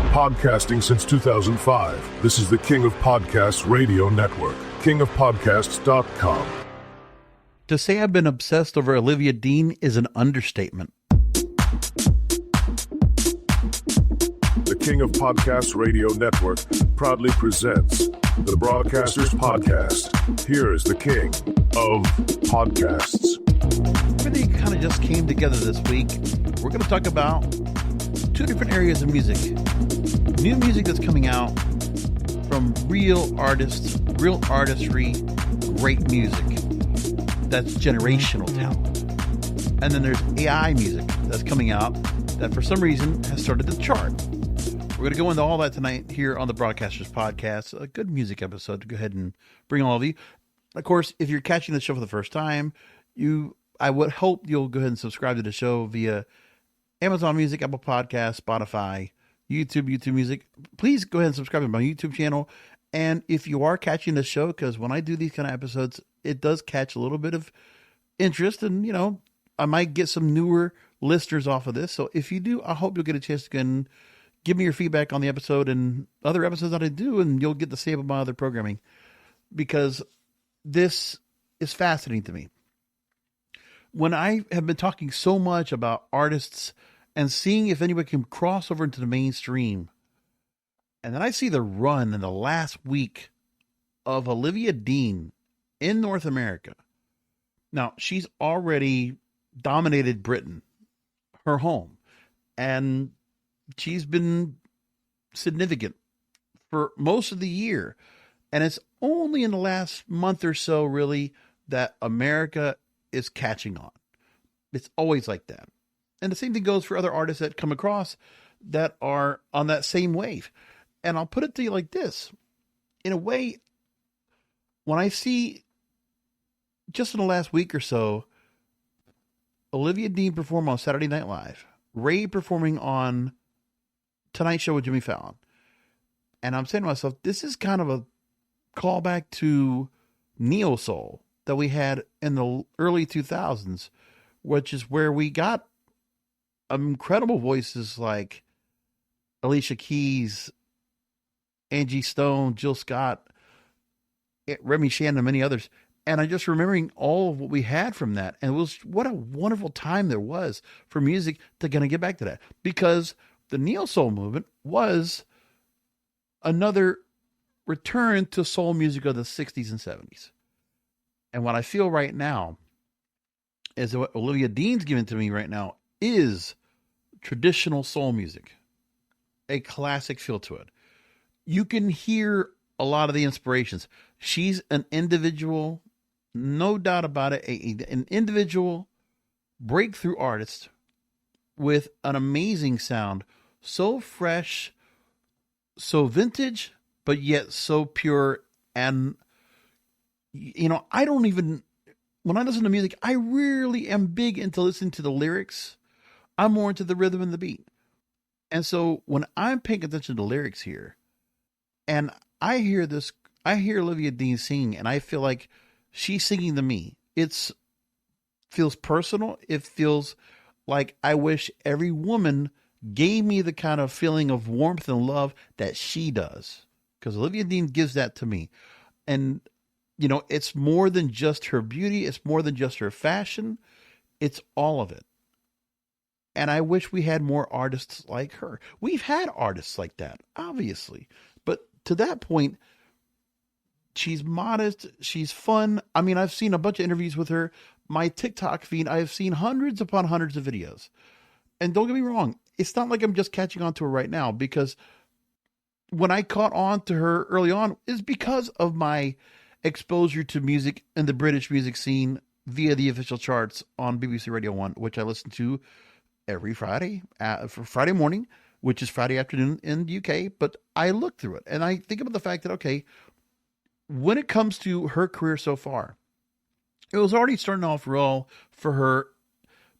Podcasting since 2005. This is the King of Podcasts radio network. kingofpodcasts.com. To say I've been obsessed over Olivia Dean is an understatement. The King of Podcasts radio network proudly presents the Broadcasters Podcast. Here is the King of Podcasts. Everything kind of just came together this week. We're going to talk about two different areas of music. New music that's coming out from real artists, real artistry, great music. That's generational talent. And then there's AI music that's coming out that for some reason has started to chart. We're going to go into all that tonight here on the Broadcasters Podcast, a good music episode to go ahead and bring all of you. Of course, if you're catching the show for the first time, I would hope you'll go ahead and subscribe to the show via Amazon Music, Apple Podcasts, Spotify, YouTube Music. Please go ahead and subscribe to my YouTube channel. And if you are catching the show, because when I do these kind of episodes, it does catch a little bit of interest, and I might get some newer listeners off of this. So if you do, I hope you'll get a chance to go and give me your feedback on the episode and other episodes that I do, and you'll get the same of my other programming, because this is fascinating to me. When I have been talking so much about artists and seeing if anybody can cross over into the mainstream, and then I see the run in the last week of Olivia Dean in North America. Now, she's already dominated Britain, her home, and she's been significant for most of the year. And it's only in the last month or so, really, that America is catching on. It's always like that. And the same thing goes for other artists that come across that are on that same wave. And I'll put it to you like this. In a way, when I see just in the last week or so, Olivia Dean perform on Saturday Night Live, Ray performing on Tonight Show with Jimmy Fallon, and I'm saying to myself, this is kind of a callback to neo soul that we had in the early 2000s, which is where we got incredible voices like Alicia Keys, Angie Stone, Jill Scott, Remy Shannon, and many others. And I'm just remembering all of what we had from that. And it was what a wonderful time there was for music to kind of get back to that. Because the neo soul movement was another return to soul music of the 60s and 70s. And what I feel right now is what Olivia Dean's giving to me right now is traditional soul music, a classic feel to it. You can hear a lot of the inspirations. She's an individual, no doubt about it, an individual breakthrough artist with an amazing sound, so fresh, so vintage, but yet so pure. And, I don't even, when I listen to music, I really am big into listening to the lyrics. I'm more into the rhythm and the beat. And so when I'm paying attention to lyrics here, and I hear Olivia Dean sing, and I feel like she's singing to me. It feels personal. It feels like I wish every woman gave me the kind of feeling of warmth and love that she does. Because Olivia Dean gives that to me. And, it's more than just her beauty. It's more than just her fashion. It's all of it. And I wish we had more artists like her. We've had artists like that, obviously. But to that point, she's modest. She's fun. I mean, I've seen a bunch of interviews with her. My TikTok feed, I've seen hundreds upon hundreds of videos. And don't get me wrong, it's not like I'm just catching on to her right now, because when I caught on to her early on is because of my exposure to music and the British music scene via the official charts on BBC Radio 1, which I listen to every Friday, for Friday morning, which is Friday afternoon in the UK. But I look through it and I think about the fact that, okay, when it comes to her career so far, it was already starting off well for her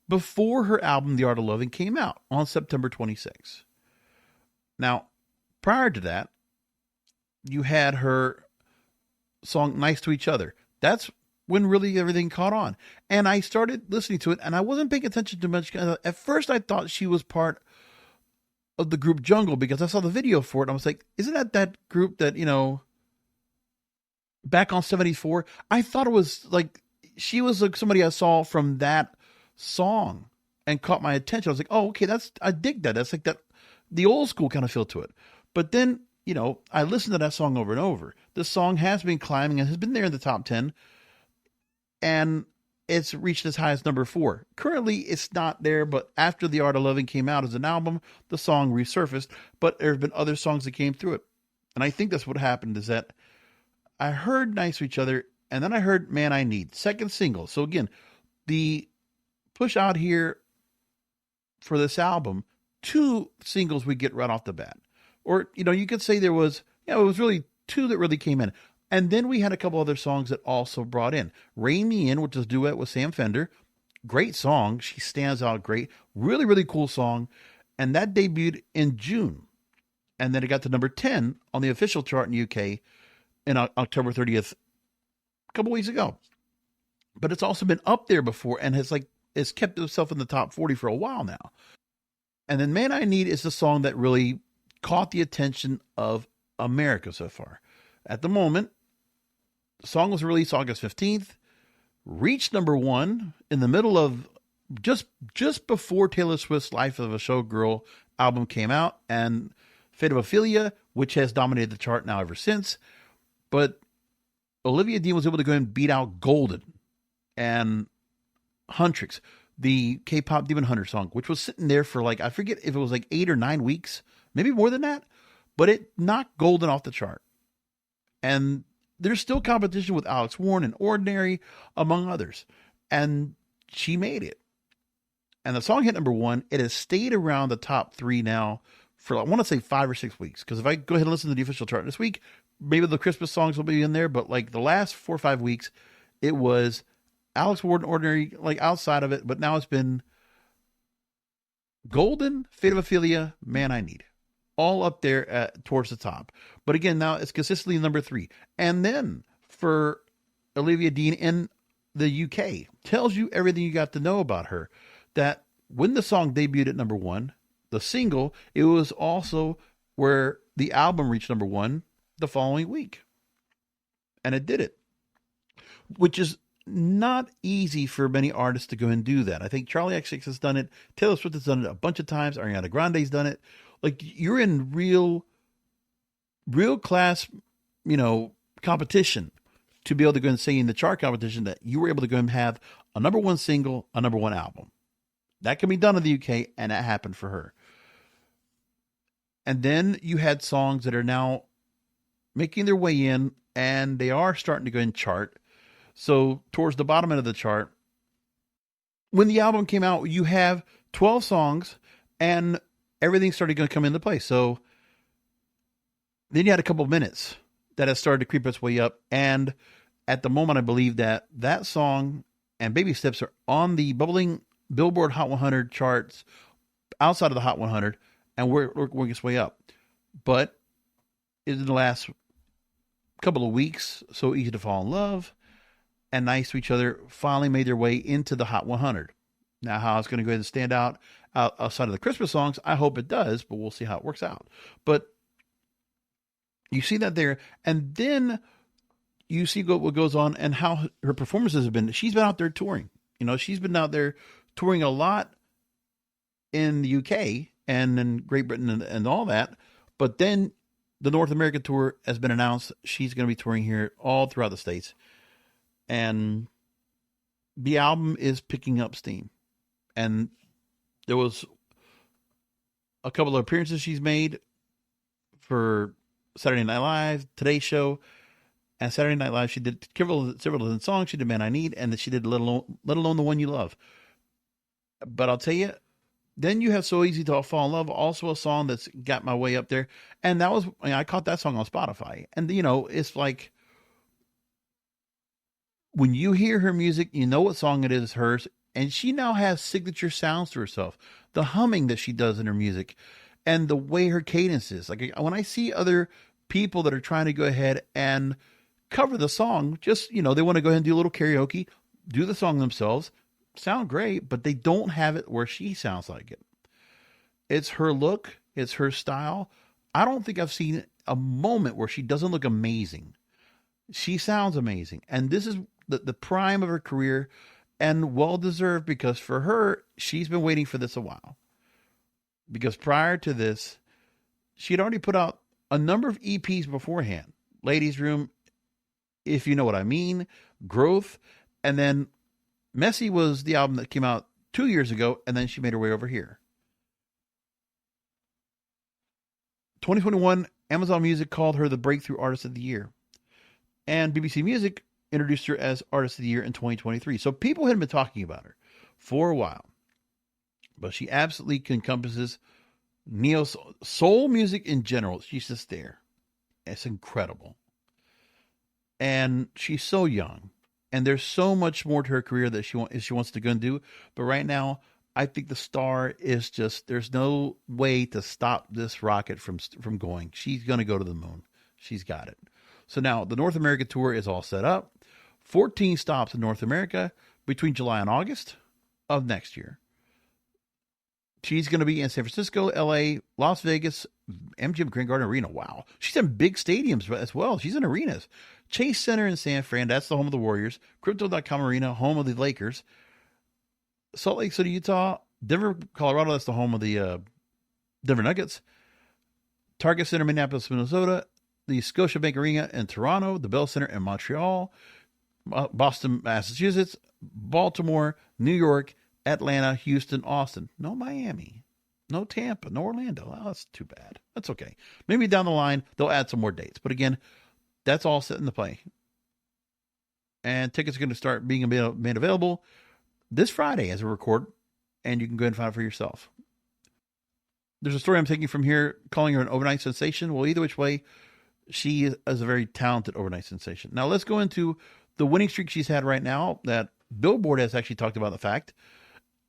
before her album, The Art of Loving, came out on September 26. Now, prior to that, you had her song Nice to Each Other. That's when really everything caught on. And I started listening to it, and I wasn't paying attention too much. At first, I thought she was part of the group Jungle because I saw the video for it. And I was like, isn't that group that, back on 74? I thought it was like, she was like somebody I saw from that song and caught my attention. I was like, oh, okay, I dig that. That's like the old school kind of feel to it. But then, I listened to that song over and over. The song has been climbing and has been there in the top 10. And it's reached as high as number 4. Currently, it's not there, but after The Art of Loving came out as an album, the song resurfaced. But there have been other songs that came through it. And I think that's what happened is that I heard Nice to Each Other, and then I heard Man I Need, second single. So again, the push out here for this album, 2 singles we get right off the bat. Or, you could say there was, it was really 2 that really came in. And then we had a couple other songs that also brought in. Rain Me In, which is a duet with Sam Fender. Great song. She stands out great. Really, really cool song. And that debuted in June. And then it got to number 10 on the official chart in UK in October 30th, a couple weeks ago. But it's also been up there before and has kept itself in the top 40 for a while now. And then Man I Need is the song that really caught the attention of America so far. At the moment, the song was released August 15th, reached number 1 in the middle of just before Taylor Swift's Life of a Showgirl album came out, and Fate of Ophelia, which has dominated the chart now ever since. But Olivia Dean was able to go and beat out Golden and Huntrix, the K-pop Demon Hunter song, which was sitting there for I forget if it was 8 or 9 weeks, maybe more than that, but it knocked Golden off the chart. And there's still competition with Alex Warren and Ordinary, among others. And she made it. And the song hit number 1. It has stayed around the top 3 now for, I want to say 5 or 6 weeks. Because if I go ahead and listen to the official chart this week, maybe the Christmas songs will be in there. But the last 4 or 5 weeks, it was Alex Warren, Ordinary, outside of it. But now it's been Golden, Fate of Ophelia, Man I Need. All up there towards the top. But again, now it's consistently number 3. And then for Olivia Dean in the UK, tells you everything you got to know about her. That when the song debuted at number 1, the single, it was also where the album reached number 1 the following week. And it did it. Which is not easy for many artists to go and do that. I think Charlie XX has done it. Taylor Swift has done it a bunch of times. Ariana Grande's done it. You're in real class, competition to be able to go and say in the chart competition that you were able to go and have a number 1 single, a number 1 album. That can be done in the UK, and that happened for her. And then you had songs that are now making their way in, and they are starting to go and chart. So towards the bottom end of the chart, when the album came out, you have 12 songs, and everything started going to come into place. So then you had a couple of minutes that has started to creep its way up. And at the moment, I believe that song and Baby Steps are on the bubbling Billboard Hot 100 charts outside of the Hot 100, and we're working its way up. But in the last couple of weeks, So Easy to Fall in Love and Nice to Each Other finally made their way into the Hot 100. Now, how it's going to go ahead and stand out outside of the Christmas songs, I hope it does, but we'll see how it works out. But you see that there, and then you see what goes on and how her performances have been. She's been out there touring. She's been out there touring a lot in the UK and in Great Britain and all that. But then the North American tour has been announced. She's going to be touring here all throughout the States. And the album is picking up steam. And there was a couple of appearances she's made for Saturday Night Live, Today Show, and Saturday Night Live. She did several of the songs. She did Man I Need, and she did Let Alone the One You Love. But I'll tell you, then you have So Easy to Fall in Love, also a song that's got my way up there. And that was, I caught that song on Spotify. And, it's like, when you hear her music, you know what song it is hers. And she now has signature sounds to herself. The humming that she does in her music and the way her cadence is. When I see other people that are trying to go ahead and cover the song, just, they want to go ahead and do a little karaoke, do the song themselves, sound great, but they don't have it where she sounds like it. It's her look. It's her style. I don't think I've seen a moment where she doesn't look amazing. She sounds amazing. And this is the prime of her career, and well-deserved, because for her, she's been waiting for this a while. Because prior to this, she had already put out a number of EPs beforehand. Ladies' Room, If You Know What I Mean, Growth, and then Messy was the album that came out 2 years ago, and then she made her way over here. 2021, Amazon Music called her the Breakthrough Artist of the Year. And BBC Music introduced her as Artist of the Year in 2023. So people had been talking about her for a while. But she absolutely encompasses neo soul music in general. She's just there. It's incredible. And she's so young. And there's so much more to her career that she wants to go and do. But right now, I think the star is just, there's no way to stop this rocket from going. She's going to go to the moon. She's got it. So now the North America tour is all set up. 14 stops in North America between July and August of next year. She's going to be in San Francisco, LA, Las Vegas, MGM Grand Garden Arena. Wow. She's in big stadiums as well. She's in arenas. Chase Center in San Fran, that's the home of the Warriors. Crypto.com Arena, home of the Lakers. Salt Lake City, Utah. Denver, Colorado, that's the home of the Denver Nuggets. Target Center, Minneapolis, Minnesota. The Scotiabank Arena in Toronto. The Bell Center in Montreal. Boston, Massachusetts. Baltimore, New York, Atlanta, Houston, Austin. No Miami. No Tampa. No Orlando. Oh, that's too bad. That's okay. Maybe down the line, they'll add some more dates. But again, that's all set into play. And tickets are going to start being made available this Friday as a record. And you can go ahead and find it for yourself. There's a story I'm taking from here calling her an overnight sensation. Well, either which way, she is a very talented overnight sensation. Now, let's go into the winning streak she's had right now that Billboard has actually talked about the fact.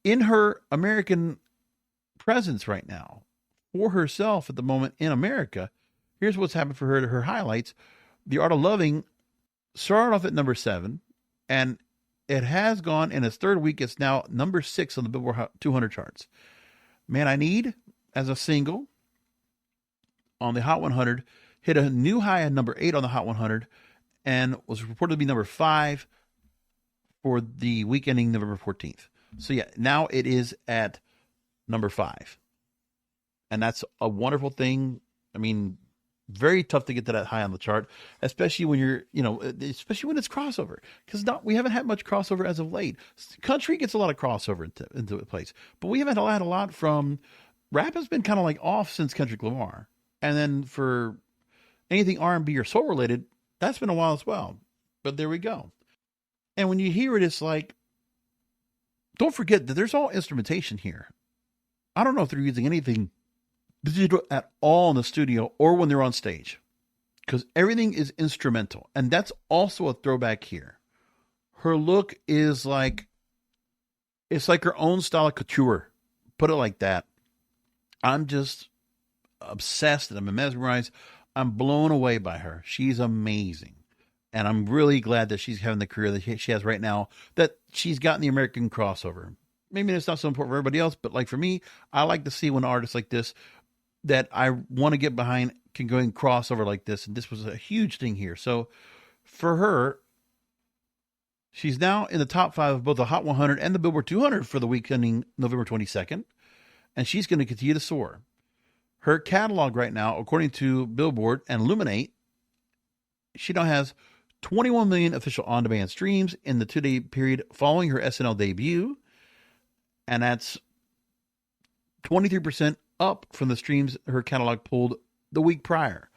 In her American presence right now, for herself at the moment in America, here's what's happened for her, her highlights. The Art of Loving started off at number 7, and it has gone in its third week. It's now number 6 on the Billboard 200 charts. Man I Need, as a single on the Hot 100, hit a new high at number 8 on the Hot 100, and was reported to be number 5 for the week ending November 14th. So yeah, now it is at number 5. And that's a wonderful thing. I mean, very tough to get to that high on the chart, especially when you're, especially when it's crossover. Because we haven't had much crossover as of late. Country gets a lot of crossover into a place. But we haven't had a lot from, rap has been kind of like off since Kendrick Lamar. And then for anything R&B or soul related, that's been a while as well. But there we go. And when you hear it, it's like, don't forget that there's all instrumentation here. I don't know if they're using anything digital at all in the studio or when they're on stage, because everything is instrumental. And that's also a throwback here. Her look is like, it's like her own style of couture. Put it like that. I'm just obsessed and I'm mesmerized. I'm blown away by her. She's amazing. And I'm really glad that she's having the career that she has right now, that she's gotten the American crossover. Maybe it's not so important for everybody else, but like for me, I like to see when artists like this that I want to get behind can go and cross over like this. And this was a huge thing here. So for her, she's now in the top 5 of both the Hot 100 and the Billboard 200 for the week ending November 22nd. And she's going to continue to soar. Her catalog right now, according to Billboard and Illuminate, she now has 21 million official on-demand streams in the 2-day period following her SNL debut. And that's 23% up from the streams her catalog pulled the week prior.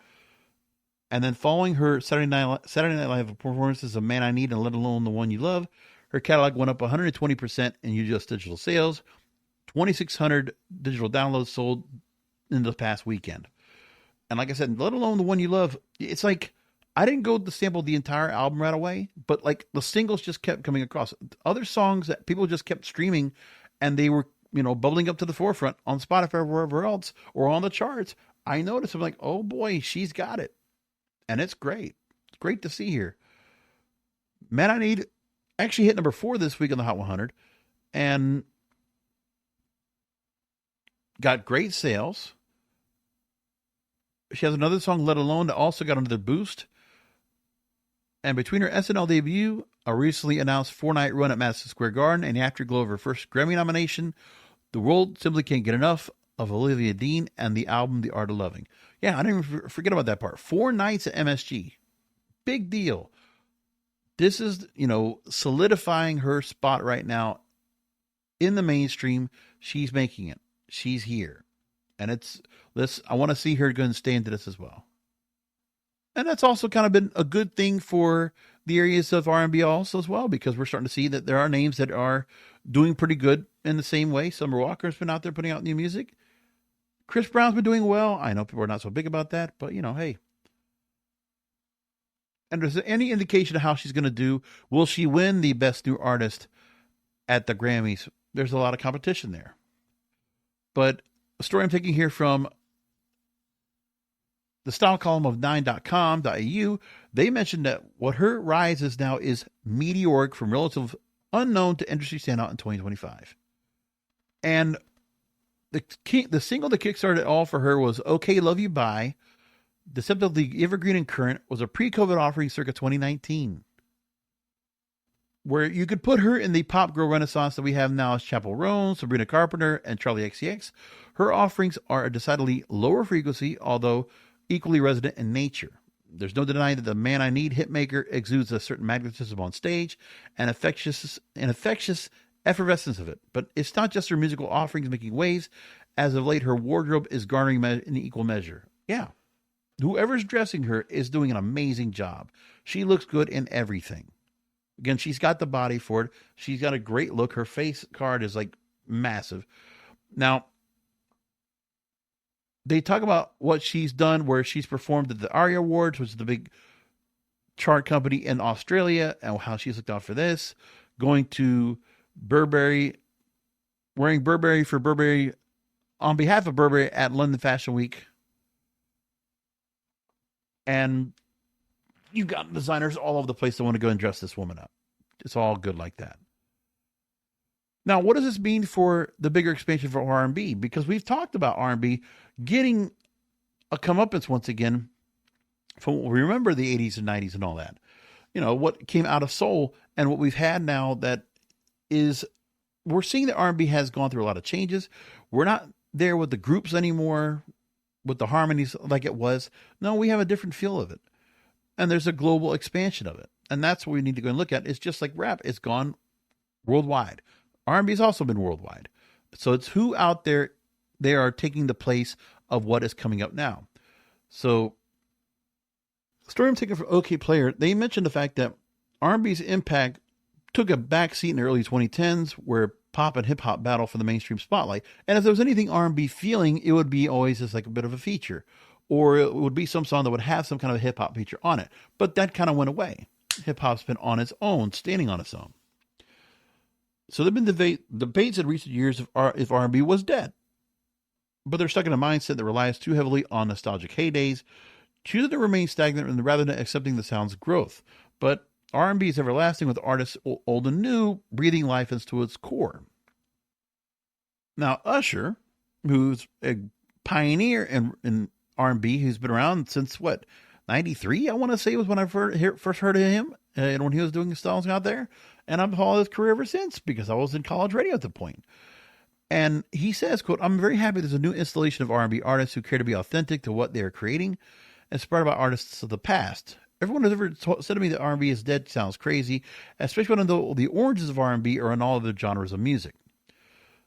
And then following her Saturday Night Live performances of Man I Need and Let Alone the One You Love, her catalog went up 120% in U.S. digital sales, 2,600 digital downloads sold in the past weekend. And like I said, Let Alone the One You Love, it's like, I didn't go to sample the entire album right away, but like the singles just kept coming across. Other songs that people just kept streaming and they were, bubbling up to the forefront on Spotify or wherever else or on the charts. I noticed, I'm like, oh boy, she's got it. And it's great. It's great to see here. Man I Need actually hit number 4 this week on the Hot 100 and got great sales. She has another song, Let Alone, that also got another boost. And between her SNL debut, a recently announced 4-night run at Madison Square Garden, and the afterglow of her first Grammy nomination, the world simply can't get enough of Olivia Dean and the album The Art of Loving. Yeah, I didn't even forget about that part. 4 nights at MSG. Big deal. This is, solidifying her spot right now in the mainstream. She's making it. She's here. And I want to see her go and stay into this as well. And that's also kind of been a good thing for the areas of R&B also as well, because we're starting to see that there are names that are doing pretty good in the same way. Summer Walker's been out there putting out new music. Chris Brown's been doing well. I know people are not so big about that, but hey. And there's any indication of how she's going to do. Will she win the Best New Artist at the Grammys? There's a lot of competition there. But a story I'm taking here from the style column of 9.com.au, they mentioned that what her rise is now is meteoric from relative unknown to industry standout in 2025. And the single that kickstarted it all for her was Okay, Love You, Bye. Deceptively Evergreen and Current was a pre-COVID offering circa 2019, where you could put her in the pop girl renaissance that we have now as Chappell Roan, Sabrina Carpenter, and Charlie XCX. Her offerings are a decidedly lower frequency, although equally resident in nature. There's no denying that the Man I Need hitmaker exudes a certain magnetism on stage and infectious effervescence of it. But it's not just her musical offerings making waves. As of late, her wardrobe is garnering in equal measure. Yeah. Whoever's dressing her is doing an amazing job. She looks good in everything. Again, she's got the body for it. She's got a great look. Her face card is massive. Now, they talk about what she's done, where she's performed at the ARIA Awards, which is the big chart company in Australia, and how she's looked out for this. Going to Burberry, wearing Burberry for Burberry, on behalf of Burberry at London Fashion Week. And you've got designers all over the place that want to go and dress this woman up. It's all good like that. Now, what does this mean for the bigger expansion for R&B? Because we've talked about R&B getting a comeuppance once again from what we remember the 80s and 90s and all that. What came out of soul, and what we've had now that is, we're seeing that R&B has gone through a lot of changes. We're not there with the groups anymore, with the harmonies like it was. No, we have a different feel of it. And there's a global expansion of it. And that's what we need to go and look at. It's just like rap. It's gone worldwide. R&B has also been worldwide. So it's who out there, they are taking the place of what is coming up now. So, story I'm taking from OK Player, they mentioned the fact that R&B's impact took a backseat in the early 2010s, where pop and hip hop battle for the mainstream spotlight. And if there was anything R&B feeling, it would be always just like a bit of a feature, or it would be some song that would have some kind of a hip hop feature on it. But that kind of went away. Hip hop's been on its own, standing on its own. So there've been debates in recent years if R&B was dead, but they're stuck in a mindset that relies too heavily on nostalgic heydays, choosing to remain stagnant rather than accepting the sound's growth. But R&B is everlasting, with artists old and new breathing life into its core. Now, Usher, who's a pioneer in R&B, who's been around since, 93, I want to say was when I first heard of him, and when he was doing songs out there. And I've followed his career ever since, because I was in college radio at the point. And he says, quote, "I'm very happy there's a new installation of R&B artists who care to be authentic to what they are creating, inspired by artists of the past. Everyone who's ever said to me that R&B is dead sounds crazy, especially when the oranges of R&B are in all other genres of music."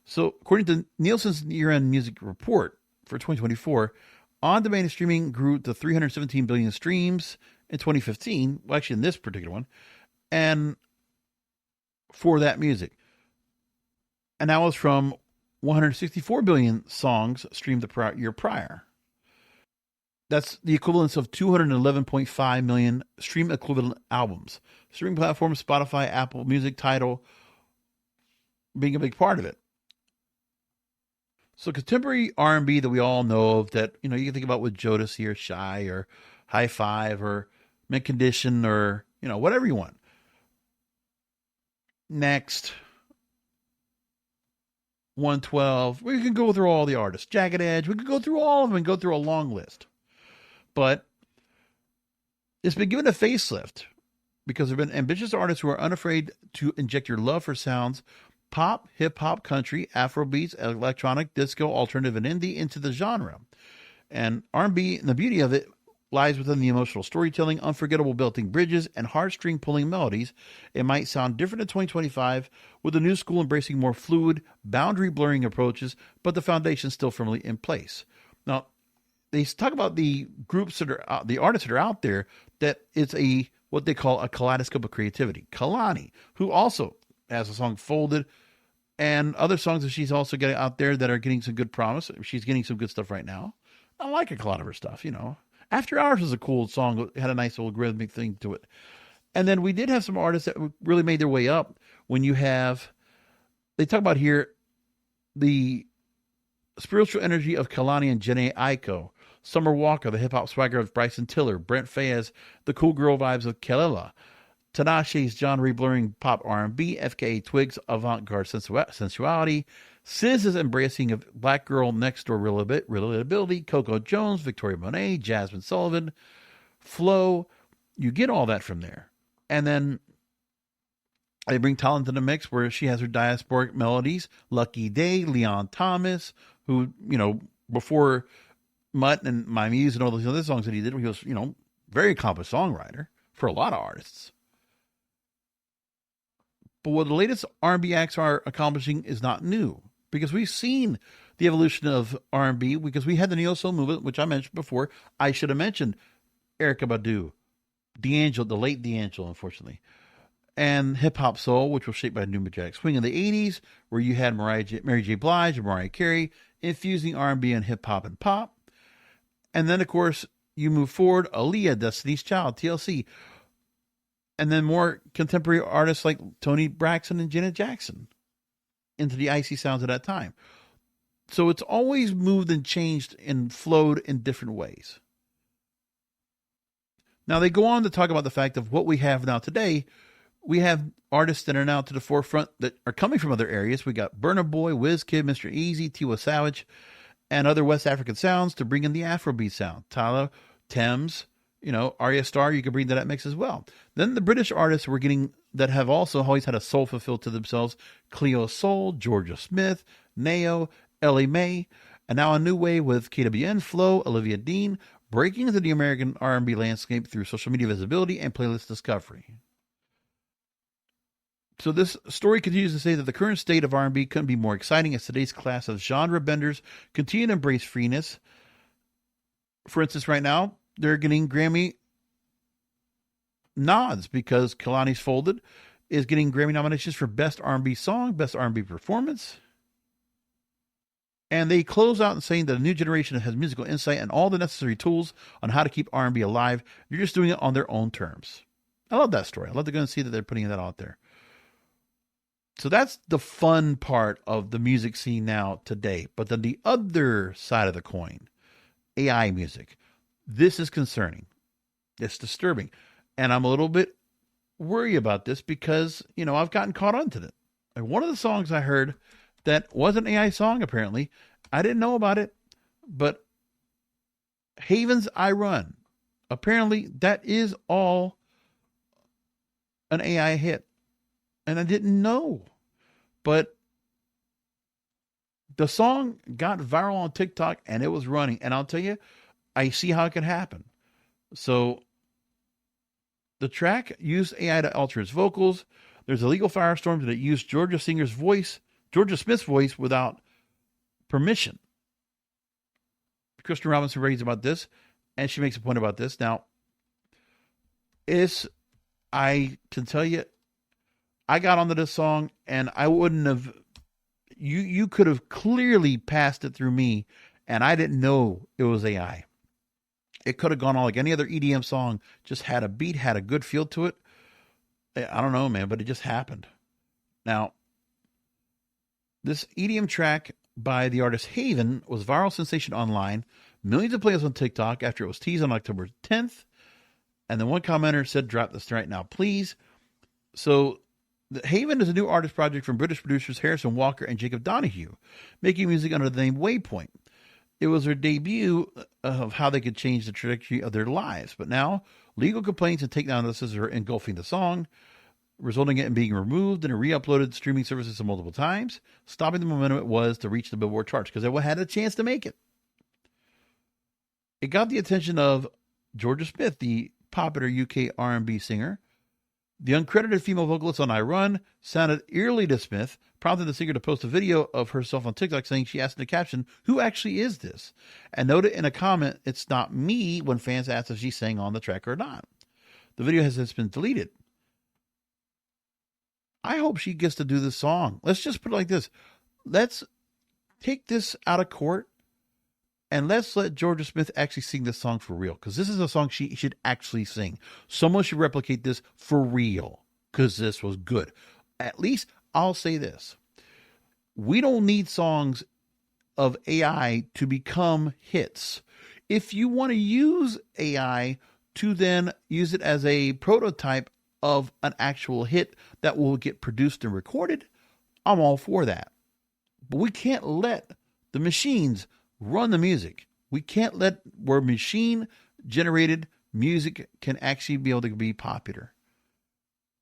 So according to Nielsen's year-end music report for 2024, on-demand and streaming grew to 317 billion streams in 2015, well, actually in this particular one, and for that music. And that was from 164 billion songs streamed the year prior. That's the equivalence of 211.5 million stream equivalent albums. Streaming platforms, Spotify, Apple Music, Tidal, being a big part of it. So contemporary R&B that we all know of, that, you can think about with Jodeci or Shy or High Five or Mint Condition, or, whatever you want. Next, 112. We can go through all the artists. Jagged Edge. We could go through all of them and go through a long list. but it's been given a facelift because there have been ambitious artists who are unafraid to inject your love for sounds, pop, hip-hop, country, Afrobeats, electronic, disco, alternative, and indie into the genre. And R&B, and the beauty of it, lies within the emotional storytelling, unforgettable building bridges, and heartstring pulling melodies. It might sound different in 2025, with the new school embracing more fluid, boundary blurring approaches, but the foundation's still firmly in place. Now, they talk about the groups that are the artists that are out there, that it's what they call a kaleidoscope of creativity. Kalani, who also has a song Folded, and other songs that she's also getting out there that are getting some good promise. She's getting some good stuff right now. I like a lot of her stuff, After Hours was a cool song. It had a nice little rhythmic thing to it. And then we did have some artists that really made their way up. When you have, they talk about here, the spiritual energy of Kalani and Jhené Aiko, Summer Walker, the hip-hop swagger of Bryson Tiller, Brent Faiyaz, the cool girl vibes of Kelela, Tinashe's genre-blurring pop R&B, FKA Twigs' avant-garde sensuality, SZA's embracing of Black Girl Next Door relatability, Coco Jones, Victoria Monet, Jasmine Sullivan, Flo. You get all that from there. And then they bring talent in the mix where she has her diasporic melodies, Lucky Day, Leon Thomas, who, before Mutt and My Muse and all those other songs that he did, he was, very accomplished songwriter for a lot of artists. But what the latest R&B acts are accomplishing is not new, because we've seen the evolution of R&B, because we had the neo-soul movement, which I mentioned before. I should have mentioned Erykah Badu, D'Angelo, the late D'Angelo, unfortunately, and hip-hop soul, which was shaped by New Jack Swing in the 80s, where you had Mary J. Blige and Mariah Carey infusing R&B and hip-hop and pop. And then, of course, you move forward, Aaliyah, Destiny's Child, TLC, and then more contemporary artists like Toni Braxton and Janet Jackson into the icy sounds of that time. So it's always moved and changed and flowed in different ways. Now they go on to talk about the fact of what we have now today. We have artists that are now to the forefront that are coming from other areas. We got Burna Boy, Wizkid, Mr. Easy, Tiwa Savage, and other West African sounds to bring in the Afrobeat sound. Tyler, Thames, Arya Starr, you can bring that mix as well. Then the British artists we're getting that have also always had a soulful feel to themselves. Cleo Soul, Georgia Smith, Neo, Ellie Mae, and now a new wave with KWN, Flo, Olivia Dean, breaking into the American R&B landscape through social media visibility and playlist discovery. So this story continues to say that the current state of R&B couldn't be more exciting as today's class of genre benders continue to embrace freeness. For instance, right now, they're getting Grammy nods because Kalani's Folded is getting Grammy nominations for Best R&B Song, Best R&B Performance. And they close out in saying that a new generation has musical insight and all the necessary tools on how to keep R&B alive. You're just doing it on their own terms. I love that story. I love to go and see that they're putting that out there. So that's the fun part of the music scene now today. But then the other side of the coin, AI music. This is concerning. It's disturbing. And I'm a little bit worried about this because, I've gotten caught onto it. And one of the songs I heard that was an AI song, apparently, I didn't know about it, but Haven's I Run. Apparently, that is all an AI hit. And I didn't know. But the song got viral on TikTok and it was running. And I'll tell you, I see how it can happen. So the track used AI to alter its vocals. There's a legal firestorm that used Georgia Smith's voice without permission. Kristen Robinson raised about this, and she makes a point about this. Now, I can tell you, I got onto this song, and I wouldn't have, you could have clearly passed it through me, and I didn't know it was AI. It could have gone on like any other EDM song, just had a beat, had a good feel to it. I don't know, man, but it just happened. Now, this EDM track by the artist Haven was viral sensation online. Millions of plays on TikTok after it was teased on October 10th. And then one commenter said, drop this right now, please. So Haven is a new artist project from British producers Harrison Walker and Jacob Donahue, making music under the name Waypoint. It was their debut of how they could change the trajectory of their lives. But now, legal complaints and takedown notices are engulfing the song, resulting in it being removed and re-uploaded streaming services multiple times, stopping the momentum it was to reach the Billboard charts because it had a chance to make it. It got the attention of Georgia Smith, the popular UK R&B singer. The uncredited female vocalist on I Run sounded eerily to Smith, prompting the singer to post a video of herself on TikTok saying she asked in the caption, "Who actually is this?" and noted in a comment, "It's not me," when fans asked if she sang on the track or not. The video has since been deleted. I hope she gets to do this song. Let's just put it like this. Let's take this out of court and let's let Georgia Smith actually sing this song for real, because this is a song she should actually sing. Someone should replicate this for real, because this was good. At least I'll say this. We don't need songs of AI to become hits. If you want to use AI to then use it as a prototype of an actual hit that will get produced and recorded, I'm all for that. But we can't let the machines run the music. We can't let where machine generated music can actually be able to be popular.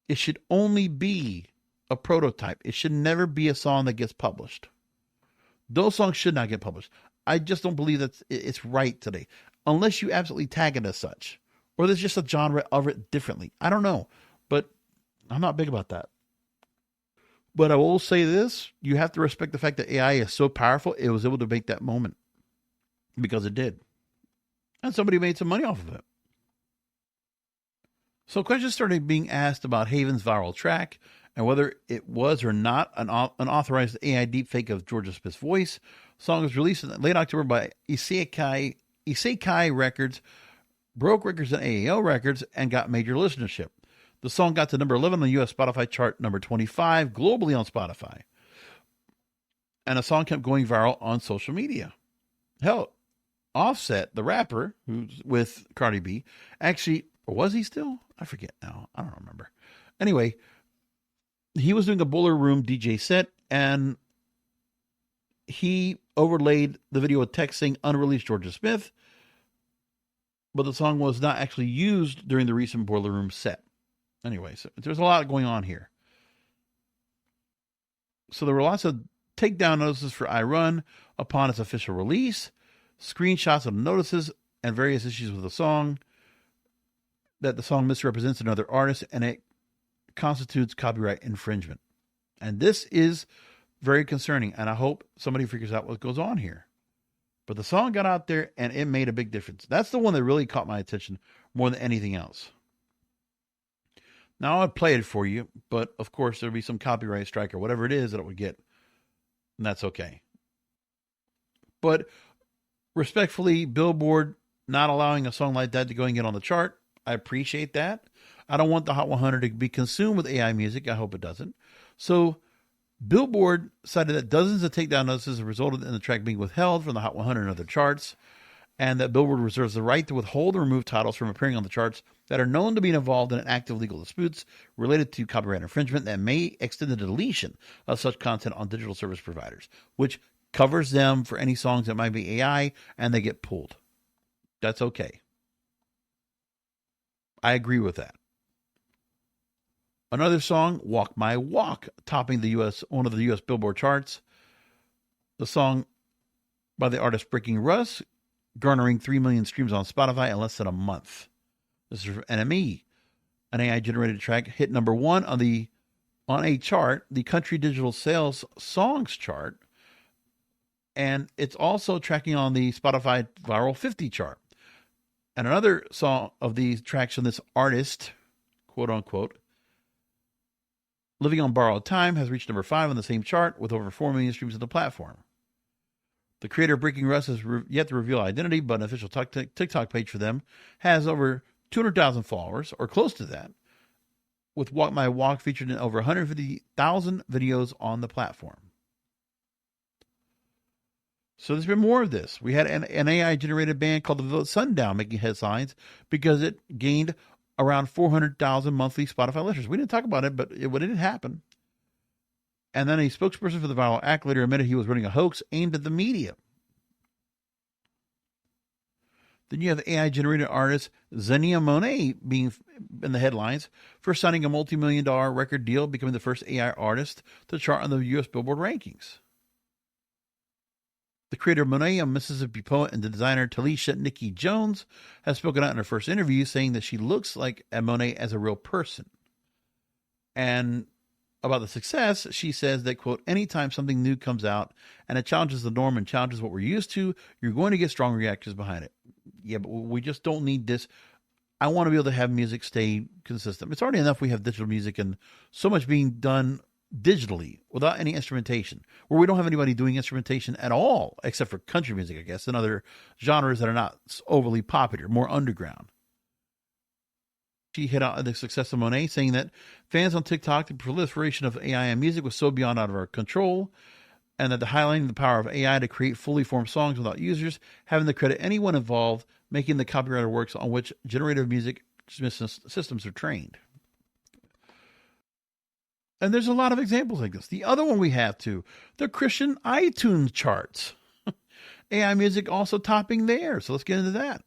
It should only be a prototype. It should never be a song that gets published. Those songs should not get published. I just don't believe that it's right today, unless you absolutely tag it as such, or there's just a genre of it differently. I don't know, but I'm not big about that. But I will say this, you have to respect the fact that AI is so powerful, it was able to make that moment. Because it did. And somebody made some money off of it. So questions started being asked about Haven's viral track and whether it was or not an unauthorized AI deepfake of Georgia Smith's voice. The song was released in late October by Isekai Records, broke records and AAL Records, and got major listenership. The song got to number 11 on the U.S. Spotify chart, number 25 globally on Spotify. And the song kept going viral on social media. Hell, Offset, the rapper, who's with Cardi B, actually, or was he still? I forget now. I don't remember. Anyway, he was doing a Boiler Room DJ set, and he overlaid the video with text saying unreleased Georgia Smith, but the song was not actually used during the recent Boiler Room set. Anyway, so there's a lot going on here. So there were lots of takedown notices for I Run upon its official release, screenshots of notices and various issues with the song, that the song misrepresents another artist and it constitutes copyright infringement. And this is very concerning, and I hope somebody figures out what goes on here. But the song got out there and it made a big difference. That's the one that really caught my attention more than anything else. Now I'd play it for you, but of course there'll be some copyright strike or whatever it is that it would get, and that's okay. But respectfully, Billboard not allowing a song like that to go and get on the chart, I appreciate that. I don't want the Hot 100 to be consumed with AI music. I hope it doesn't. So Billboard cited that dozens of takedown notices have resulted in the track being withheld from the Hot 100 and other charts, and that Billboard reserves the right to withhold or remove titles from appearing on the charts that are known to be involved in active legal disputes related to copyright infringement that may extend the deletion of such content on digital service providers, which covers them for any songs that might be AI and they get pulled. That's okay. I agree with that. Another song, Walk My Walk, topping one of the U.S. Billboard charts. The song by the artist Breaking Russ, garnering 3 million streams on Spotify in less than a month. This is from NME, an AI-generated track, hit number 1 on a chart, the Country Digital Sales Songs chart, and it's also tracking on the Spotify Viral 50 chart. And another song of these tracks from this artist, quote unquote, Living on Borrowed Time, has reached number 5 on the same chart with over 4 million streams on the platform. The creator of Breaking Russ has yet to reveal identity, but an official TikTok page for them has over 200,000 followers, or close to that, with Walk My Walk featured in over 150,000 videos on the platform. So there's been more of this. We had an AI-generated band called the Sundown making headlines because it gained around 400,000 monthly Spotify listeners. We didn't talk about it, but it did happen. And then a spokesperson for the viral act later admitted he was running a hoax aimed at the media. Then you have AI-generated artist Zenia Monet being in the headlines for signing a multi-million-dollar record deal, becoming the first AI artist to chart on the U.S. Billboard rankings. The creator of Monet, a Mississippi poet, and the designer Talisha Nikki Jones has spoken out in her first interview, saying that she looks like a Monet as a real person. And about the success, she says that, quote, anytime something new comes out and it challenges the norm and challenges what we're used to, you're going to get strong reactions behind it. Yeah, but we just don't need this. I want to be able to have music stay consistent. It's already enough we have digital music and so much being done digitally without any instrumentation, where we don't have anybody doing instrumentation at all, except for country music, I guess, and other genres that are not overly popular, more underground. She hit out the success of Monet, saying that fans on TikTok, the proliferation of AI and music was so beyond out of our control, and that the highlighting the power of AI to create fully formed songs without users having to credit anyone involved, making the copyrighted works on which generative music systems are trained. And there's a lot of examples like this. The other one we have too, the Christian iTunes charts. AI music also topping there. So let's get into that.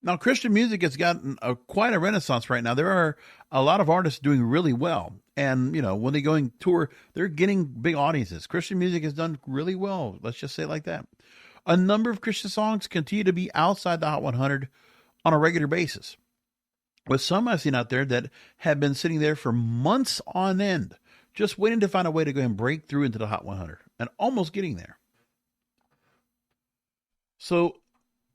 Now, Christian music has gotten quite a renaissance right now. There are a lot of artists doing really well. And, you know, when they go on tour, they're getting big audiences. Christian music has done really well. Let's just say it like that. A number of Christian songs continue to be outside the Hot 100 on a regular basis, with some I've seen out there that have been sitting there for months on end, just waiting to find a way to go and break through into the Hot 100 and almost getting there. So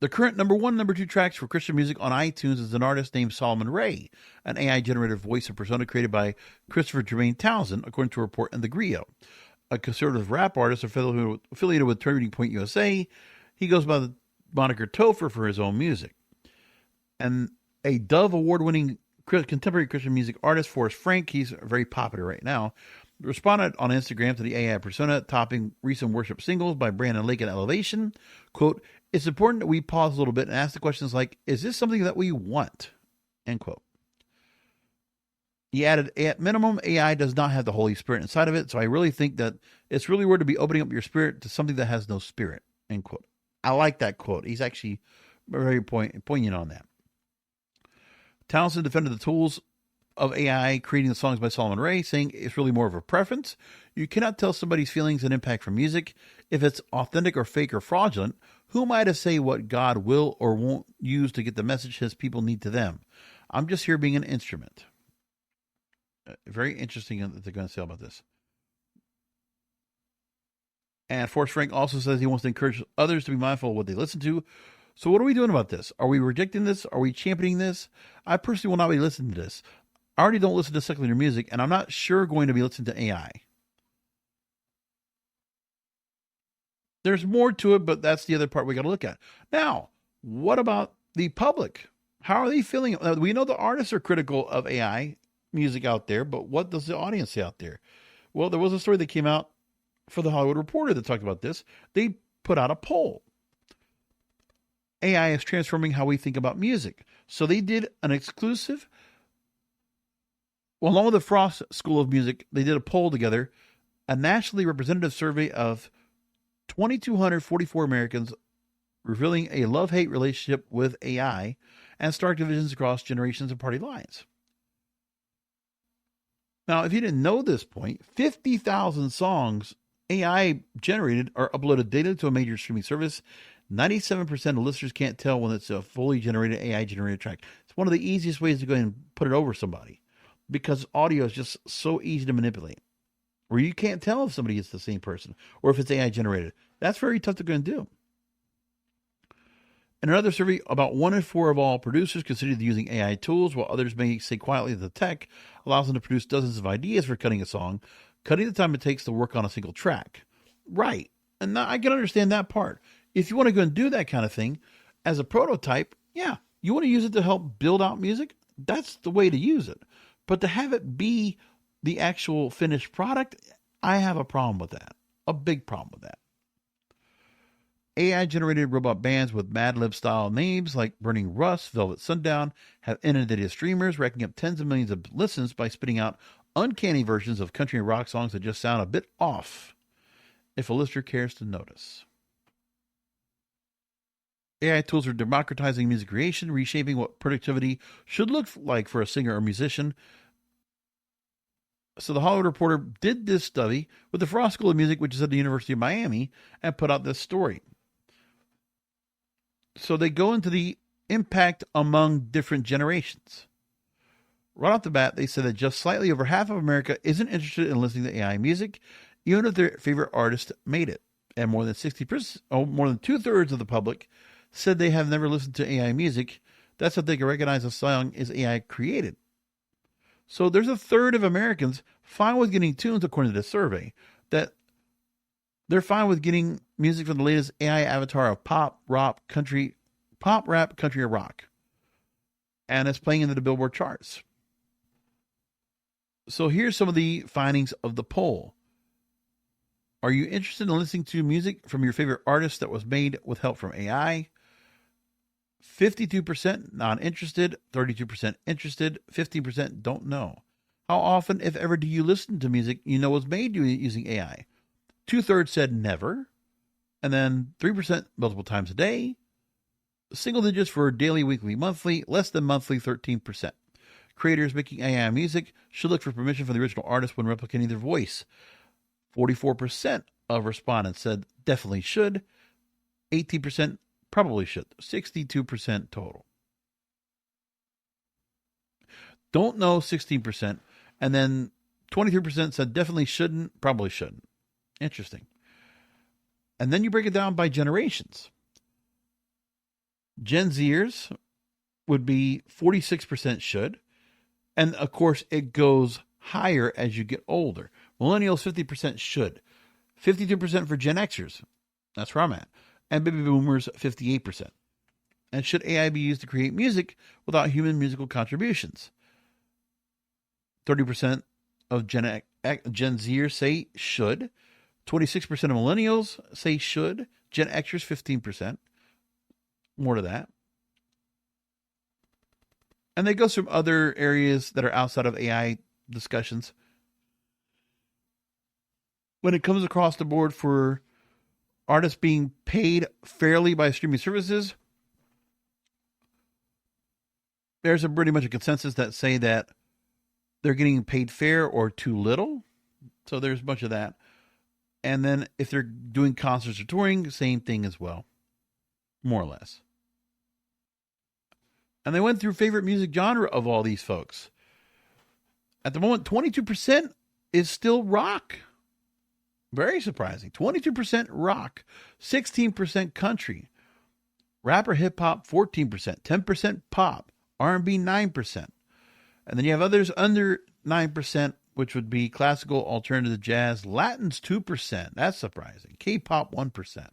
the current number one, number two tracks for Christian music on iTunes is an artist named Solomon Ray, an AI-generated voice and persona created by Christopher Jermaine Townsend, according to a report in The Griot. A conservative rap artist affiliated with Turning Point USA, he goes by the moniker Topher for his own music. And a Dove Award-winning contemporary Christian music artist, Forrest Frank, he's very popular right now, responded on Instagram to the AI persona, topping recent worship singles by Brandon Lake and Elevation. Quote, it's important that we pause a little bit and ask the questions like, is this something that we want? End quote. He added, at minimum, AI does not have the Holy Spirit inside of it, so I really think that it's really weird to be opening up your spirit to something that has no spirit. End quote. I like that quote. He's actually very poignant on that. Townsend defended the tools of AI creating the songs by Solomon Ray, saying it's really more of a preference. You cannot tell somebody's feelings and impact from music. If it's authentic or fake or fraudulent, who am I to say what God will or won't use to get the message his people need to them? I'm just here being an instrument. Very interesting that they're going to say about this. And Forrest Frank also says he wants to encourage others to be mindful of what they listen to. So what are we doing about this? Are we rejecting this? Are we championing this? I personally will not be listening to this. I already don't listen to secular music, and I'm not sure going to be listening to AI. There's more to it, but that's the other part we got to look at. Now, what about the public? How are they feeling? We know the artists are critical of AI music out there, but what does the audience say out there? Well, there was a story that came out for the Hollywood Reporter that talked about this. They put out a poll. AI is transforming how we think about music. So they did an exclusive, along with the Frost School of Music, they did a poll together, a nationally representative survey of 2,244 Americans, revealing a love-hate relationship with AI and stark divisions across generations and party lines. Now, if you didn't know this point, 50,000 songs AI generated are uploaded daily to a major streaming service. 97% of listeners can't tell when it's a fully generated AI generated track. It's one of the easiest ways to go and put it over somebody, because audio is just so easy to manipulate, where you can't tell if somebody is the same person or if it's AI generated. That's very tough to go and do. In another survey, about 1 in 4 of all producers considered using AI tools, while others may say quietly that the tech allows them to produce dozens of ideas for cutting a song, cutting the time it takes to work on a single track. Right. And I can understand that part. If you want to go and do that kind of thing as a prototype, yeah, you want to use it to help build out music, that's the way to use it. But to have it be the actual finished product, I have a problem with that. A big problem with that. AI-generated robot bands with Mad Lib style names like Burning Rust, Velvet Sundown have inundated streamers, racking up tens of millions of listens by spitting out uncanny versions of country and rock songs that just sound a bit off, if a listener cares to notice. AI tools are democratizing music creation, reshaping what productivity should look like for a singer or musician. So the Hollywood Reporter did this study with the Frost School of Music, which is at the University of Miami, and put out this story. So they go into the impact among different generations. Right off the bat, they said that just slightly over half of America isn't interested in listening to AI music, even if their favorite artist made it. And more than 60%, more than 2/3 of the public said they have never listened to AI music. That's if they can recognize a song is AI created. So there's a third of Americans fine with getting tunes, according to this survey, that they're fine with getting music from the latest AI avatar of pop, rap, country, or rock. And it's playing into the Billboard charts. So here's some of the findings of the poll. Are you interested in listening to music from your favorite artist that was made with help from AI? 52% not interested, 32% interested, 15% don't know. How often, if ever, do you listen to music you know was made using AI? 2/3 said never, and then 3% multiple times a day. Single digits for daily, weekly, monthly, less than monthly, 13%. Creators making AI music should look for permission from the original artist when replicating their voice. 44% of respondents said definitely should, 18% probably should, 62% total. Don't know, 16%, and then 23% said definitely shouldn't, probably shouldn't. Interesting. And then you break it down by generations. Gen Zers would be 46% should, and of course it goes higher as you get older. Millennials, 50% should. 52% for Gen Xers. That's where I'm at. And baby boomers, 58%. And should AI be used to create music without human musical contributions? 30% of Gen Zers say should. 26% of millennials say should. Gen Xers, 15%. More to that. And they go through other areas that are outside of AI discussions. When it comes across the board for artists being paid fairly by streaming services, there's pretty much a consensus that say that they're getting paid fair or too little. So there's a bunch of that. And then if they're doing concerts or touring, same thing as well, more or less. And they went through favorite music genre of all these folks. At the moment, 22% is still rock. Very surprising. 22% rock, 16% country, rap or hip hop 14%, 10% pop, R&B 9%. And then you have others under 9%, which would be classical, alternative, jazz, Latins 2%. That's surprising. K-pop 1%.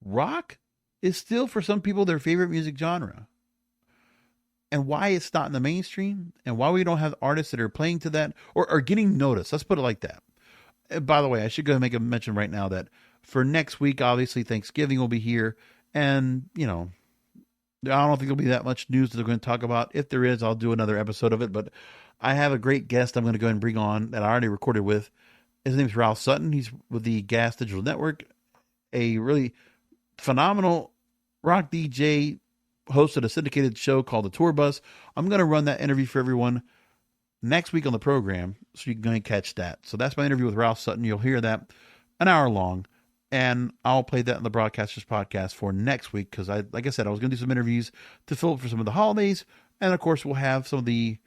Rock is still for some people their favorite music genre. And why it's not in the mainstream and why we don't have artists that are playing to that or are getting noticed. Let's put it like that. By the way, I should go and make a mention right now that for next week, obviously Thanksgiving will be here. And, I don't think there'll be that much news that they're going to talk about. If there is, I'll do another episode of it. But I have a great guest I'm going to go ahead and bring on that I already recorded with. His name is Ralph Sutton. He's with the Gas Digital Network, a really phenomenal rock DJ, hosted a syndicated show called The Tour Bus. I'm going to run that interview for everyone next week on the program, so you can go and catch that. So that's my interview with Ralph Sutton. You'll hear that an hour long, and I'll play that in the Broadcasters podcast for next week because, like I said, I was going to do some interviews to fill up for some of the holidays, and of course, we'll have some of the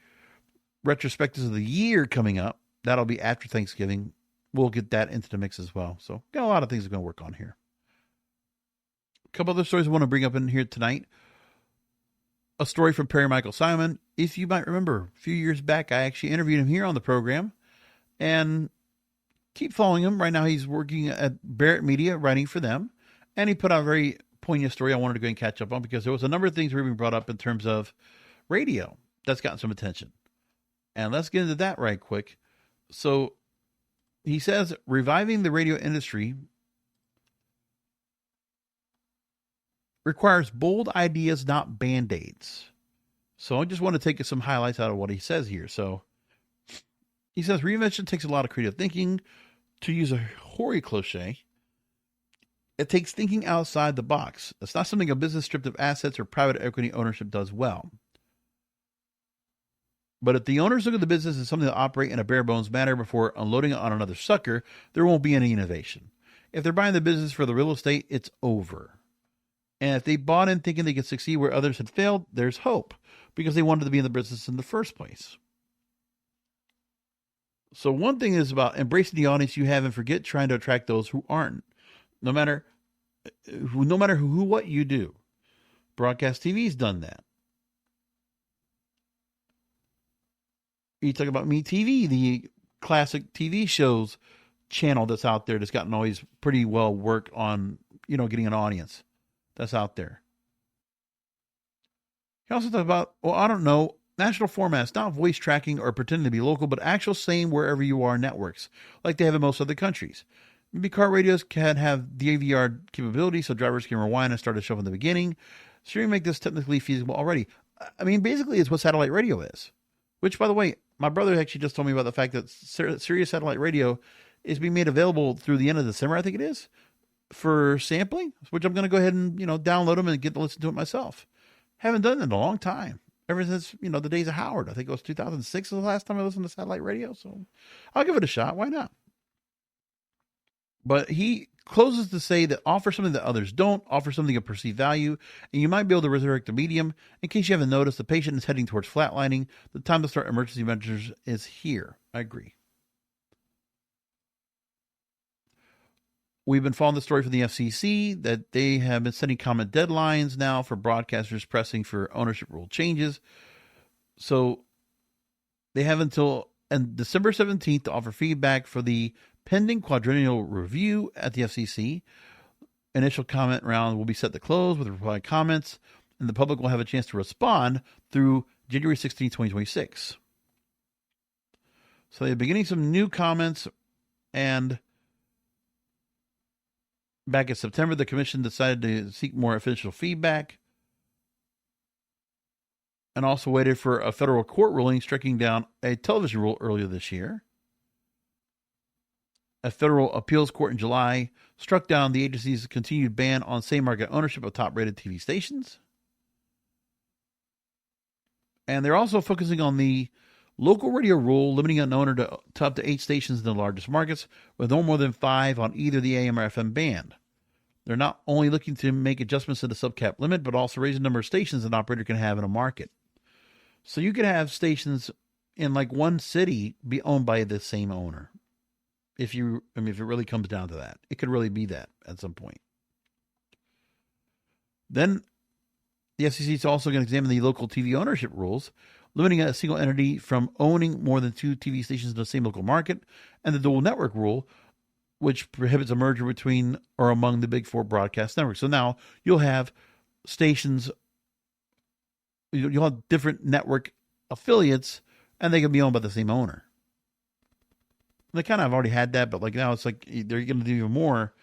retrospectives of the year coming up. That'll be after Thanksgiving. We'll get that into the mix as well. So got a lot of things we're going to work on here. A couple other stories I want to bring up in here tonight. A story from Perry Michael Simon. If you might remember, a few years back, I actually interviewed him here on the program, and keep following him. Right now, he's working at Barrett Media, writing for them, and he put out a very poignant story I wanted to go and catch up on because there was a number of things that were being brought up in terms of radio that's gotten some attention. And let's get into that right quick. So he says, reviving the radio industry requires bold ideas, not band-aids. So I just want to take some highlights out of what he says here. So he says, reinvention takes a lot of creative thinking. To use a hoary cliche, It takes thinking outside the box. It's not something a business stripped of assets or private equity ownership does well. But if the owners look at the business as something to operate in a bare bones manner before unloading it on another sucker, there won't be any innovation. If they're buying the business for the real estate, it's over. And if they bought in thinking they could succeed where others had failed, there's hope, because they wanted to be in the business in the first place. So one thing is about embracing the audience you have and forget trying to attract those who aren't. No matter who what you do. Broadcast TV's done that. You talk about MeTV, the classic TV shows channel that's out there that's gotten always pretty well work on, getting an audience that's out there. He also talked about, national formats, not voice tracking or pretending to be local, but actual same wherever you are networks, like they have in most other countries. Maybe car radios can have DVR capability so drivers can rewind and start a show from the beginning. Streaming make this technically feasible already. I mean, basically it's what satellite radio is. Which, by the way, my brother actually just told me about the fact that Sirius Satellite Radio is being made available through the end of December, I think it is, for sampling, which I'm going to go ahead and, download them and get to listen to it myself. Haven't done it in a long time. Ever since, the days of Howard. I think it was 2006 was the last time I listened to satellite radio. So I'll give it a shot. Why not? But he closes to say that offer something that others don't, offer something of perceived value, and you might be able to resurrect the medium. In case you haven't noticed, the patient is heading towards flatlining. The time to start emergency measures is here. I agree. We've been following the story from the FCC that they have been setting comment deadlines now for broadcasters pressing for ownership rule changes. So they have until December 17th to offer feedback for the pending quadrennial review at the FCC. Initial comment round will be set to close with reply comments, and the public will have a chance to respond through January 16, 2026. So they've been getting some new comments, and back in September, the commission decided to seek more official feedback and also waited for a federal court ruling striking down a television rule earlier this year. A federal appeals court in July struck down the agency's continued ban on same-market ownership of top-rated TV stations. And they're also focusing on the local radio rule, limiting an owner to up to 8 stations in the largest markets, with no more than 5 on either the AM or FM band. They're not only looking to make adjustments to the subcap limit, but also raise the number of stations an operator can have in a market. So you could have stations in like one city be owned by the same owner. If it really comes down to that, it could really be that at some point. Then the FCC is also going to examine the local TV ownership rules, limiting a single entity from owning more than 2 TV stations in the same local market, and the dual network rule, which prohibits a merger between or among the big 4 broadcast networks. So now you'll have stations, you'll have different network affiliates, and they can be owned by the same owner. They kind of have already had that, but like now it's like they're going to do even more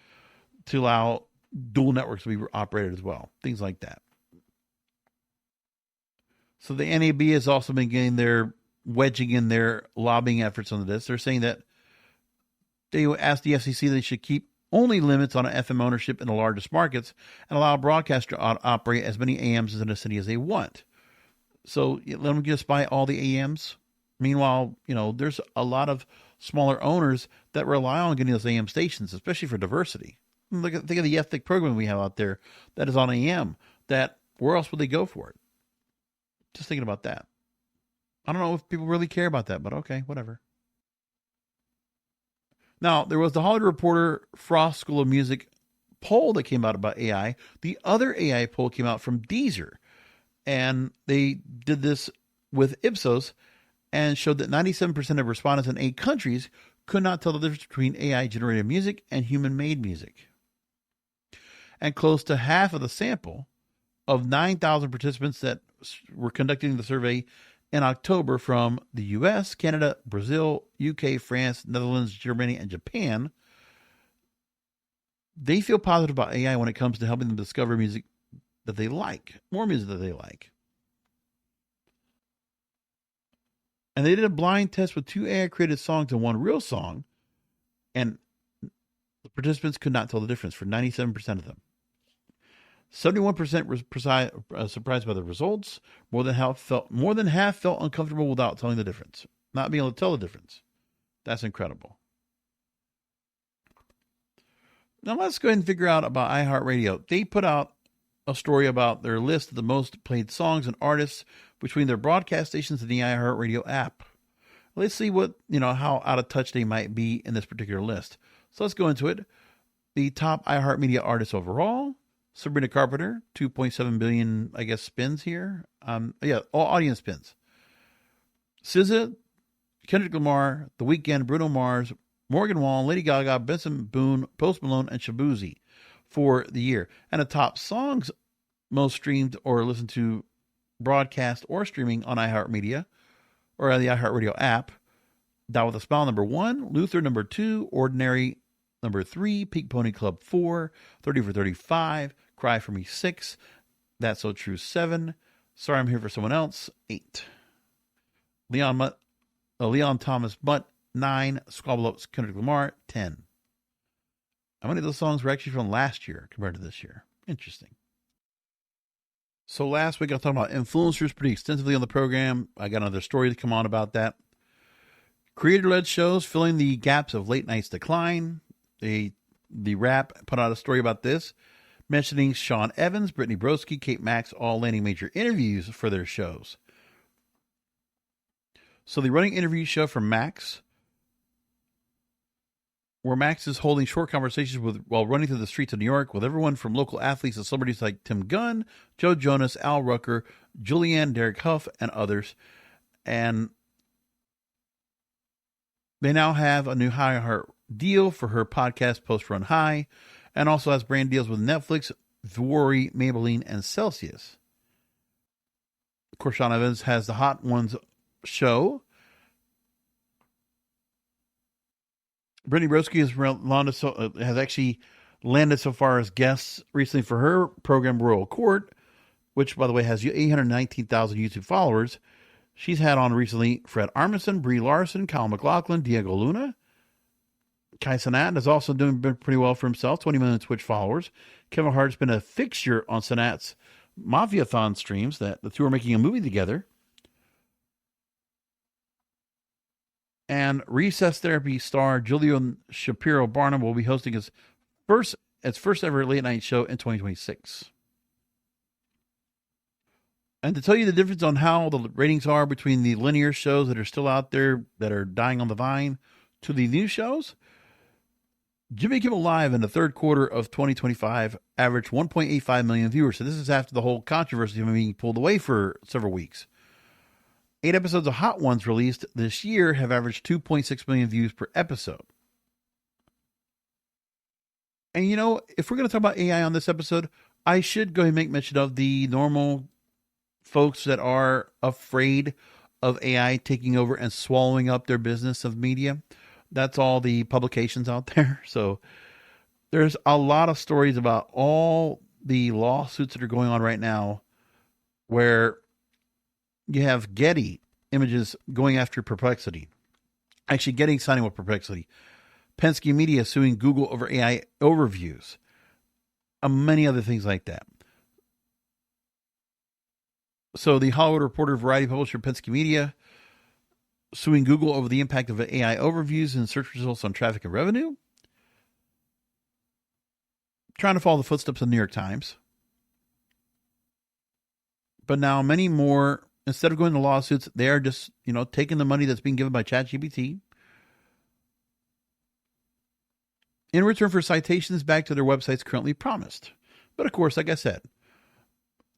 to allow dual networks to be operated as well. Things like that. So the NAB has also been getting their wedging in their lobbying efforts on this. They're saying that they asked the FCC they should keep only limits on FM ownership in the largest markets and allow a broadcaster to operate as many AMs in a city as they want. So let them just buy all the AMs. Meanwhile, there's a lot of smaller owners that rely on getting those AM stations, especially for diversity. Think of the ethnic program we have out there that is on AM. That where else would they go for it? Just thinking about that. I don't know if people really care about that, but okay, whatever. Now, there was the Hollywood Reporter Frost School of Music poll that came out about AI. The other AI poll came out from Deezer, and they did this with Ipsos and showed that 97% of respondents in 8 countries could not tell the difference between AI-generated music and human-made music. And close to half of the sample of 9,000 participants that were conducting the survey in October from the U.S., Canada, Brazil, UK, France, Netherlands, Germany, and Japan, they feel positive about AI when it comes to helping them discover music that they like, more music that they like. And they did a blind test with 2 AI-created songs and 1 real song. And The participants could not tell the difference for 97% of them. 71% was surprised by the results. More than half felt uncomfortable without telling the difference. Not being able to tell the difference. That's incredible. Now let's go ahead and figure out about iHeartRadio. They put out a story about their list of the most played songs and artists between their broadcast stations and the iHeartRadio app. Let's see how out of touch they might be in this particular list. So let's go into it. The top iHeartMedia artists overall: Sabrina Carpenter, 2.7 billion, spins here. All audience spins. SZA, Kendrick Lamar, The Weeknd, Bruno Mars, Morgan Wallen, Lady Gaga, Benson Boone, Post Malone, and Shabuzi for the year. And the top songs most streamed or listened to broadcast or streaming on iHeartMedia or the iHeartRadio app: Die With a Smile, number 1, Luther, number 2, Ordinary, number 3, Peak Pony Club, 4, 30 for 35, Cry For Me, 6, That's So True, 7, Sorry I'm Here For Someone Else, 8. Leon Thomas Mutt, 9, Squabble Up's Kendrick Lamar, 10. How many of those songs were actually from last year compared to this year? Interesting. So last week I talked about influencers pretty extensively on the program. I got another story to come on about that. Creator-led shows filling the gaps of late night's decline. The Wrap put out a story about this, mentioning Sean Evans, Brittany Broski, Kate Max, all landing major interviews for their shows. So the running interview show from Max, where Max is holding short conversations while running through the streets of New York with everyone from local athletes to celebrities like Tim Gunn, Joe Jonas, Al Rucker, Julianne, Derek Huff, and others. And they now have a new iHeart deal for her podcast, Post Run High, and also has brand deals with Netflix, Vuori, Maybelline, and Celsius. Of course, Sean Evans has the Hot Ones show. Brittany Broski has actually landed so far as guests recently for her program, Royal Court, which, by the way, has 819,000 YouTube followers. She's had on recently Fred Armisen, Brie Larson, Kyle MacLachlan, Diego Luna. Kai Cenat is also doing pretty well for himself, 20 million Twitch followers. Kevin Hart's been a fixture on Cenat's Mafia-thon streams that the two are making a movie together. And Recess Therapy star Julian Shapiro Barnum will be hosting its first ever late night show in 2026. And to tell you the difference on how the ratings are between the linear shows that are still out there that are dying on the vine to the new shows, Jimmy Kimmel Live in the third quarter of 2025 averaged 1.85 million viewers. So this is after the whole controversy of him being pulled away for several weeks. 8 episodes of Hot Ones released this year have averaged 2.6 million views per episode. And if we're going to talk about AI on this episode, I should go ahead and make mention of the normal folks that are afraid of AI taking over and swallowing up their business of media. That's all the publications out there. So there's a lot of stories about all the lawsuits that are going on right now where you have Getty Images going after Perplexity. Actually, Getty signing with Perplexity. Penske Media suing Google over AI overviews. Many other things like that. So the Hollywood Reporter variety publisher Penske Media suing Google over the impact of AI overviews and search results on traffic and revenue. Trying to follow the footsteps of the New York Times. But now many more, instead of going to lawsuits, they are just, taking the money that's being given by ChatGPT in return for citations back to their websites currently promised. But of course, like I said,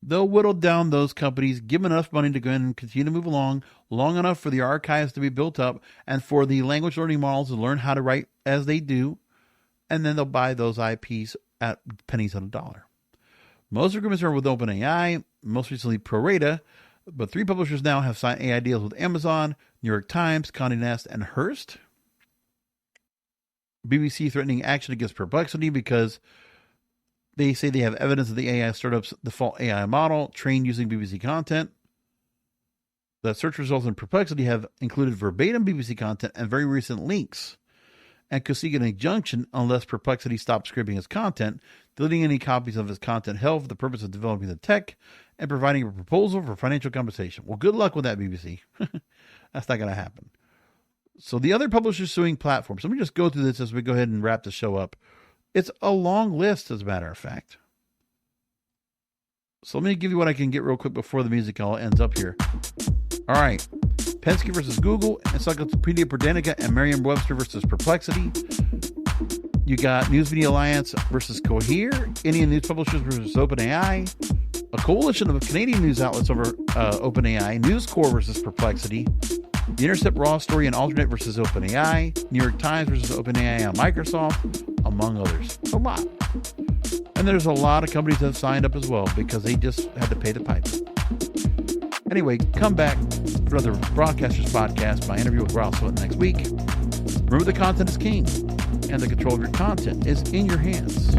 they'll whittle down those companies, give them enough money to go in and continue to move along, long enough for the archives to be built up and for the language learning models to learn how to write as they do, and then they'll buy those IPs at pennies on a dollar. Most agreements are with OpenAI, most recently ProRata, but 3 publishers now have signed AI deals with Amazon, New York Times, Condé Nast, and Hearst. BBC threatening action against Perplexity because they say they have evidence of the AI startup's default AI model trained using BBC content. The search results in Perplexity have included verbatim BBC content and very recent links. and could seek an injunction unless Perplexity stops scraping his content, deleting any copies of his content held for the purpose of developing the tech, and providing a proposal for financial compensation. Well, good luck with that, BBC. That's not going to happen. So the other publishers suing platforms. Let me just go through this as we go ahead and wrap the show up. It's a long list, as a matter of fact. So let me give you what I can get real quick before the music all ends up here. All right. Penske versus Google, Encyclopedia Britannica and Merriam-Webster versus Perplexity. You got News Media Alliance versus Cohere, Indian News Publishers versus OpenAI, a coalition of Canadian news outlets over OpenAI, News Corp versus Perplexity, The Intercept Raw Story and Alternate versus OpenAI, New York Times versus OpenAI on Microsoft, among others. A lot. And there's a lot of companies that have signed up as well because they just had to pay the piper. Anyway, come back for another Broadcasters Podcast, my interview with Ralph Sutton next week. Remember, the content is king, and the control of your content is in your hands.